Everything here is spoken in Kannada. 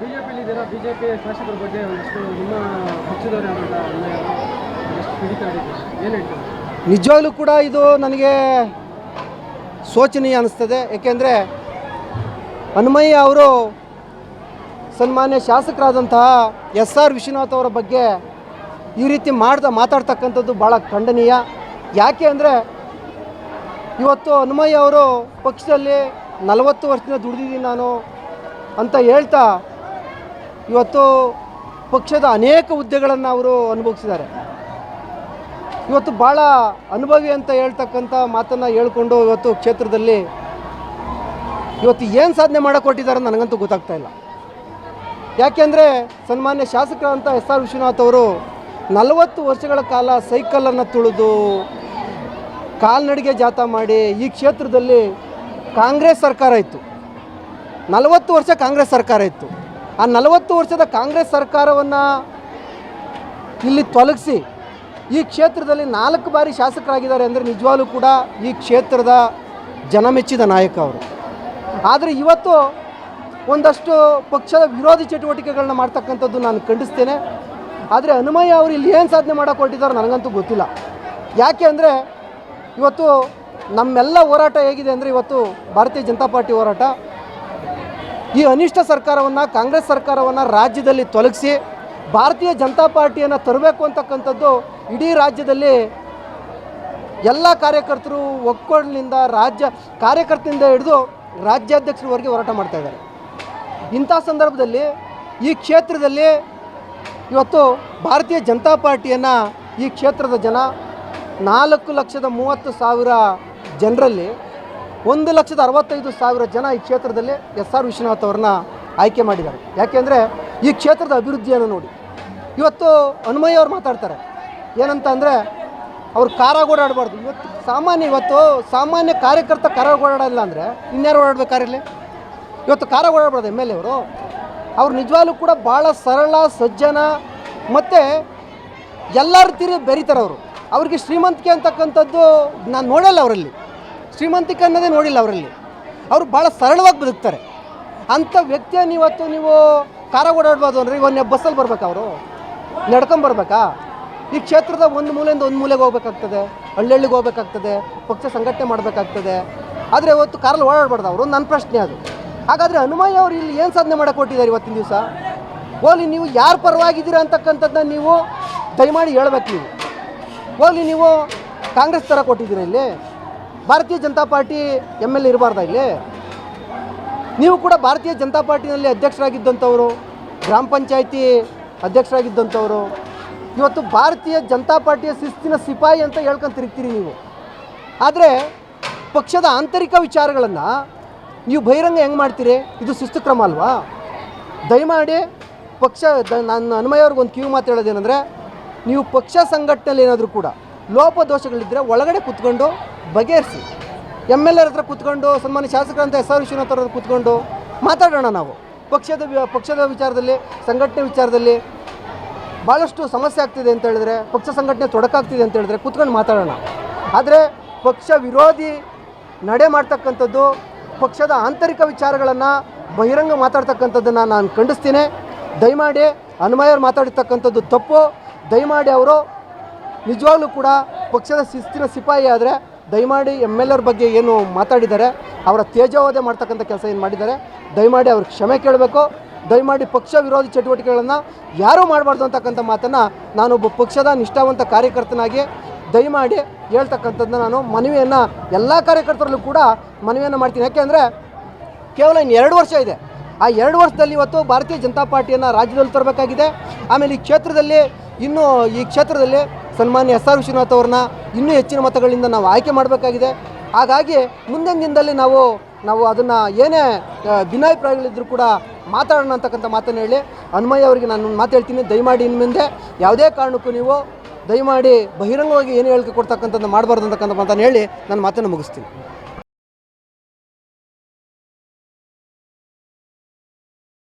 ಬಿಜೆಪಿಲಿದ್ದೀರಾ, ಬಿಜೆಪಿ ಶಾಸಕರ ಬಗ್ಗೆ ಒಂದಷ್ಟು ನಿಮ್ಮ ಪಕ್ಷದವರೇ ಎಷ್ಟು ಕಿಡಿಕಾಡಿದ್ದೀರಾ, ಏನು ಹೇಳ್ತೀರಾ? ನಿಜವಾಗ್ಲೂ ಕೂಡ ಇದು ನನಗೆ ಶೋಚನೀಯ ಅನ್ನಿಸ್ತದೆ. ಏಕೆಂದರೆ ಹನುಮಯ್ಯ ಅವರು ಸನ್ಮಾನ್ಯ ಶಾಸಕರಾದಂತಹ ಎಸ್.ಆರ್. ವಿಶ್ವನಾಥ್ ಅವರ ಬಗ್ಗೆ ಈ ರೀತಿ ಮಾತಾಡ್ತಕ್ಕಂಥದ್ದು ಭಾಳ ಖಂಡನೀಯ. ಯಾಕೆ ಅಂದರೆ ಇವತ್ತು ಹನುಮಯ್ಯ ಅವರು ಪಕ್ಷದಲ್ಲಿ 40 ವರ್ಷದಿಂದ ದುಡಿದಿದ್ದೀನಿ ನಾನು ಅಂತ ಹೇಳ್ತಾ ಇವತ್ತು ಪಕ್ಷದ ಅನೇಕ ಹುದ್ದೆಗಳನ್ನು ಅವರು ಅನುಭವಿಸಿದ್ದಾರೆ. ಇವತ್ತು ಭಾಳ ಅನುಭವಿ ಅಂತ ಹೇಳ್ತಕ್ಕಂಥ ಮಾತನ್ನು ಹೇಳ್ಕೊಂಡು ಇವತ್ತು ಕ್ಷೇತ್ರದಲ್ಲಿ ಇವತ್ತು ಏನು ಸಾಧನೆ ಮಾಡಿಕೊಟ್ಟಿದ್ದಾರೆ ನನಗಂತೂ ಗೊತ್ತಾಗ್ತಾ ಇಲ್ಲ. ಯಾಕೆಂದರೆ ಸನ್ಮಾನ್ಯ ಶಾಸಕರಂಥ ಎಸ್.ಆರ್. ವಿಶ್ವನಾಥ್ ಅವರು 40 ವರ್ಷಗಳ ಕಾಲ ಸೈಕಲನ್ನು ತುಳಿದು ಕಾಲ್ನಡಿಗೆ ಜಾಥಾ ಮಾಡಿ ಈ ಕ್ಷೇತ್ರದಲ್ಲಿ ಕಾಂಗ್ರೆಸ್ ಸರ್ಕಾರ ಇತ್ತು. 40 ವರ್ಷ ಕಾಂಗ್ರೆಸ್ ಸರ್ಕಾರ ಇತ್ತು. ಆ 40 ವರ್ಷದ ಕಾಂಗ್ರೆಸ್ ಸರ್ಕಾರವನ್ನು ಇಲ್ಲಿ ತೊಲಗಿಸಿ ಈ ಕ್ಷೇತ್ರದಲ್ಲಿ 4 ಬಾರಿ ಶಾಸಕರಾಗಿದ್ದಾರೆ ಅಂದರೆ ನಿಜವಾಗ್ಲೂ ಕೂಡ ಈ ಕ್ಷೇತ್ರದ ಜನಮೆಚ್ಚಿದ ನಾಯಕ ಅವರು. ಆದರೆ ಇವತ್ತು ಒಂದಷ್ಟು ಪಕ್ಷದ ವಿರೋಧಿ ಚಟುವಟಿಕೆಗಳನ್ನ ಮಾಡ್ತಕ್ಕಂಥದ್ದು ನಾನು ಖಂಡಿಸ್ತೇನೆ. ಆದರೆ ಹನುಮಯ್ಯ ಅವರು ಇಲ್ಲಿ ಏನು ಸಾಧನೆ ಮಾಡೋಕೆ ಹೊರಟಿದ್ದಾರೆ ನನಗಂತೂ ಗೊತ್ತಿಲ್ಲ. ಯಾಕೆ ಅಂದರೆ ಇವತ್ತು ನಮ್ಮೆಲ್ಲ ಹೋರಾಟ ಹೇಗಿದೆ ಅಂದರೆ ಇವತ್ತು ಭಾರತೀಯ ಜನತಾ ಪಾರ್ಟಿ ಹೋರಾಟ ಈ ಅನಿಷ್ಟ ಸರ್ಕಾರವನ್ನು, ಕಾಂಗ್ರೆಸ್ ಸರ್ಕಾರವನ್ನು ರಾಜ್ಯದಲ್ಲಿ ತೊಲಗಿಸಿ ಭಾರತೀಯ ಜನತಾ ಪಾರ್ಟಿಯನ್ನು ತರಬೇಕು ಅಂತಕ್ಕಂಥದ್ದು ಇಡೀ ರಾಜ್ಯದಲ್ಲಿ ಎಲ್ಲ ಕಾರ್ಯಕರ್ತರು ಒಕ್ಕೊರಲಿನಿಂದ ಕಾರ್ಯಕರ್ತರಿಂದ ಹಿಡಿದು ರಾಜ್ಯಾಧ್ಯಕ್ಷರವರೆಗೆ ಹೋರಾಟ ಮಾಡ್ತಾಯಿದ್ದಾರೆ. ಇಂಥ ಸಂದರ್ಭದಲ್ಲಿ ಈ ಕ್ಷೇತ್ರದಲ್ಲಿ ಇವತ್ತು ಭಾರತೀಯ ಜನತಾ ಪಾರ್ಟಿಯನ್ನು ಈ ಕ್ಷೇತ್ರದ ಜನ 4,30,000 ಜನರಲ್ಲಿ 1,65,000 ಜನ ಈ ಕ್ಷೇತ್ರದಲ್ಲಿ ಎಸ್.ಆರ್. ವಿಶ್ವನಾಥ್ ಅವ್ರನ್ನ ಆಯ್ಕೆ ಮಾಡಿದ್ದಾರೆ. ಯಾಕೆಂದರೆ ಈ ಕ್ಷೇತ್ರದ ಅಭಿವೃದ್ಧಿಯನ್ನು ನೋಡಿ ಇವತ್ತು ಹನುಮಯ್ಯ ಅವ್ರು ಮಾತಾಡ್ತಾರೆ ಏನಂತ ಅಂದರೆ ಅವ್ರು ಕಾರಾಗ ಓಡಾಡಬಾರ್ದು. ಇವತ್ತು ಸಾಮಾನ್ಯ ಕಾರ್ಯಕರ್ತ ಕಾರಾಗ ಓಡಾಡಲ್ಲ ಅಂದರೆ ಇನ್ಯಾರು ಓಡಾಡ್ಬೇಕಾರಿಲ್ಲ. ಇವತ್ತು ಕಾರಾಗ ಓಡಾಡಬಾರ್ದು ಎಮ್ ಎಲ್ ಎ ಅವ್ರು ನಿಜವಾಗ್ಲೂ ಕೂಡ ಭಾಳ ಸರಳ ಸಜ್ಜನ ಮತ್ತು ಎಲ್ಲರ ತೀರಿ ಬೆರೀತಾರೆ. ಅವ್ರಿಗೆ ಶ್ರೀಮಂತಿಕೆ ಅಂತಕ್ಕಂಥದ್ದು ನಾನು ನೋಡಲ್ಲ ಅವರಲ್ಲಿ, ಶ್ರೀಮಂತಿಕೆ ಅನ್ನೋದೇ ನೋಡಿಲ್ಲ ಅವರಲ್ಲಿ. ಅವರು ಭಾಳ ಸರಳವಾಗಿ ಬದುಕ್ತಾರೆ. ಅಂಥ ವ್ಯಕ್ತಿಯನ್ನು ಇವತ್ತು ನೀವು ಕಾರಾಗ ಓಡಾಡ್ಬೋದು ಅಂದರೆ ಇವನ್ನ ಬಸ್ಸಲ್ಲಿ ಬರ್ಬೇಕಾ, ಅವರು ನಡ್ಕೊಂಬರ್ಬೇಕಾ? ಈ ಕ್ಷೇತ್ರದ ಒಂದು ಮೂಲೆಯಿಂದ ಒಂದು ಮೂಲೆಗೆ ಹೋಗ್ಬೇಕಾಗ್ತದೆ, ಹಳ್ಳಿಗೆ ಹೋಗ್ಬೇಕಾಗ್ತದೆ, ಪಕ್ಷ ಸಂಘಟನೆ ಮಾಡಬೇಕಾಗ್ತದೆ. ಆದರೆ ಇವತ್ತು ಕಾರಲ್ಲಿ ಓಡಾಡಬಾರ್ದು ಅವರು. ನನ್ನ ಪ್ರಶ್ನೆ ಅದು. ಹಾಗಾದರೆ ಹನುಮಯ್ಯ ಅವರು ಇಲ್ಲಿ ಏನು ಸಾಧನೆ ಮಾಡೋಕೆ ಕೊಟ್ಟಿದ್ದಾರೆ ಇವತ್ತಿನ ದಿವಸ? ಹೋಗ್ಲಿ, ನೀವು ಯಾರು ಪರವಾಗಿದ್ದೀರಾ ಅಂತಕ್ಕಂಥದ್ದನ್ನ ನೀವು ದಯಮಾಡಿ ಹೇಳ್ಬೇಕು. ಹೋಗ್ಲಿ, ನೀವು ಕಾಂಗ್ರೆಸ್ ಥರ ಕೊಟ್ಟಿದ್ದೀರಾ ಇಲ್ಲಿ? Bharatiya Janata party M L A ಇರಬಾರ್ದಾ ಇಲ್ಲಿ? ನೀವು ಕೂಡ ಭಾರತೀಯ ಜನತಾ ಪಾರ್ಟಿನಲ್ಲಿ ಅಧ್ಯಕ್ಷರಾಗಿದ್ದಂಥವರು, ಗ್ರಾಮ ಪಂಚಾಯಿತಿ ಅಧ್ಯಕ್ಷರಾಗಿದ್ದಂಥವರು, ಇವತ್ತು ಭಾರತೀಯ ಜನತಾ ಪಾರ್ಟಿಯ ಶಿಸ್ತಿನ ಸಿಪಾಯಿ ಅಂತ ಹೇಳ್ಕೊಂಡು ತಿರುಗ್ತೀರಿ ನೀವು. ಆದರೆ ಪಕ್ಷದ ಆಂತರಿಕ ವಿಚಾರಗಳನ್ನು ನೀವು ಬಹಿರಂಗ ಹೆಂಗೆ ಮಾಡ್ತೀರಿ? ಇದು ಶಿಸ್ತು ಕ್ರಮ ಅಲ್ವಾ? ದಯಮಾಡಿ ನಾನು ಹನುಮಯ್ಯ ಅವ್ರಿಗೆ ಒಂದು ಕಿವಿ ಮಾತು ಹೇಳೋದೇನೆಂದರೆ, ನೀವು ಪಕ್ಷ ಸಂಘಟನೆಯಲ್ಲಿ ಏನಾದರೂ ಕೂಡ ಲೋಪದೋಷಗಳಿದ್ದರೆ ಒಳಗಡೆ ಕೂತ್ಕೊಂಡು ಬಗೆಹರಿಸಿ. ಎಮ್ ಎಲ್ ಎರ್ ಹತ್ರ ಕೂತ್ಕೊಂಡು, ಸನ್ಮಾನ್ಯ ಶಾಸಕರಂತ ಎಸ್.ಆರ್. ವಿಶ್ವನಾಥ್ ಅವ್ರ ಕೂತ್ಕೊಂಡು ಮಾತಾಡೋಣ. ನಾವು ಪಕ್ಷದ ವಿಚಾರದಲ್ಲಿ, ಸಂಘಟನೆ ವಿಚಾರದಲ್ಲಿ ಭಾಳಷ್ಟು ಸಮಸ್ಯೆ ಆಗ್ತಿದೆ ಅಂತ ಹೇಳಿದ್ರೆ, ಪಕ್ಷ ಸಂಘಟನೆ ತೊಡಕಾಗ್ತಿದೆ ಅಂತ ಹೇಳಿದ್ರೆ ಕೂತ್ಕೊಂಡು ಮಾತಾಡೋಣ. ಆದರೆ ಪಕ್ಷ ವಿರೋಧಿ ನಡೆ ಮಾಡ್ತಕ್ಕಂಥದ್ದು, ಪಕ್ಷದ ಆಂತರಿಕ ವಿಚಾರಗಳನ್ನು ಬಹಿರಂಗ ಮಾತಾಡ್ತಕ್ಕಂಥದ್ದನ್ನು ನಾನು ಖಂಡಿಸ್ತೀನಿ. ದಯಮಾಡಿ ಹನುಮಯ್ಯ ಅವ್ರು ಮಾತಾಡಿರ್ತಕ್ಕಂಥದ್ದು ತಪ್ಪು. ದಯಮಾಡಿ ಅವರು ನಿಜವಾಗ್ಲೂ ಕೂಡ ಪಕ್ಷದ ಶಿಸ್ತಿನ ಸಿಪಾಯಿ ಆದರೆ ದಯಮಾಡಿ ಎಮ್ ಎಲ್ ಎರ್ ಬಗ್ಗೆ ಏನು ಮಾತಾಡಿದ್ದಾರೆ, ಅವರ ತೇಜೋವಧೆ ಮಾಡ್ತಕ್ಕಂಥ ಕೆಲಸ ಏನು ಮಾಡಿದ್ದಾರೆ, ದಯಮಾಡಿ ಅವ್ರಿಗೆ ಕ್ಷಮೆ ಕೇಳಬೇಕು. ದಯಮಾಡಿ ಪಕ್ಷ ವಿರೋಧಿ ಚಟುವಟಿಕೆಗಳನ್ನು ಯಾರೂ ಮಾಡಬಾರ್ದು ಅಂತಕ್ಕಂಥ ಮಾತನ್ನು ನಾನೊಬ್ಬ ಪಕ್ಷದ ನಿಷ್ಠಾವಂತ ಕಾರ್ಯಕರ್ತನಾಗಿ ದಯಮಾಡಿ ಹೇಳ್ತಕ್ಕಂಥದ್ದನ್ನ ನಾನು ಮನವಿಯನ್ನು ಎಲ್ಲ ಕಾರ್ಯಕರ್ತರಲ್ಲೂ ಕೂಡ ಮನವಿಯನ್ನು ಮಾಡ್ತೀನಿ. ಯಾಕೆಂದರೆ ಕೇವಲ ಇನ್ನು 2 ವರ್ಷ ಇದೆ. ಆ 2 ವರ್ಷದಲ್ಲಿ ಇವತ್ತು ಭಾರತೀಯ ಜನತಾ ಪಾರ್ಟಿಯನ್ನು ರಾಜ್ಯದಲ್ಲಿ ತರಬೇಕಾಗಿದೆ. ಆಮೇಲೆ ಈ ಕ್ಷೇತ್ರದಲ್ಲಿ ಸನ್ಮಾನ್ಯ ಎಸ್.ಆರ್. ವಿಶ್ವನಾಥ್ ಅವ್ರನ್ನ ಇನ್ನೂ ಹೆಚ್ಚಿನ ಮತಗಳಿಂದ ನಾವು ಆಯ್ಕೆ ಮಾಡಬೇಕಾಗಿದೆ. ಹಾಗಾಗಿ ಮುಂದಿನ ದಿನದಲ್ಲಿ ನಾವು ಅದನ್ನು ಏನೇ ಭಿನ್ನಾಭಿಪ್ರಾಯಗಳಿದ್ದರೂ ಕೂಡ ಮಾತಾಡೋಣ ಅಂತಕ್ಕಂಥ ಮಾತನ್ನು ಹೇಳಿ ಹನುಮಯ್ಯ ಅವರಿಗೆ ನಾನು ಮಾತು ಹೇಳ್ತೀನಿ. ದಯಮಾಡಿ ಇನ್ನು ಮುಂದೆ ಯಾವುದೇ ಕಾರಣಕ್ಕೂ ನೀವು ದಯಮಾಡಿ ಬಹಿರಂಗವಾಗಿ ಏನು ಹೇಳಿಕೆ ಕೊಡ್ತಕ್ಕಂಥದ್ದು ಮಾಡಬಾರ್ದು ಅಂತಕ್ಕಂಥ ಮಾತನ್ನು ಹೇಳಿ ನನ್ನ ಮಾತನ್ನು ಮುಗಿಸ್ತೀನಿ.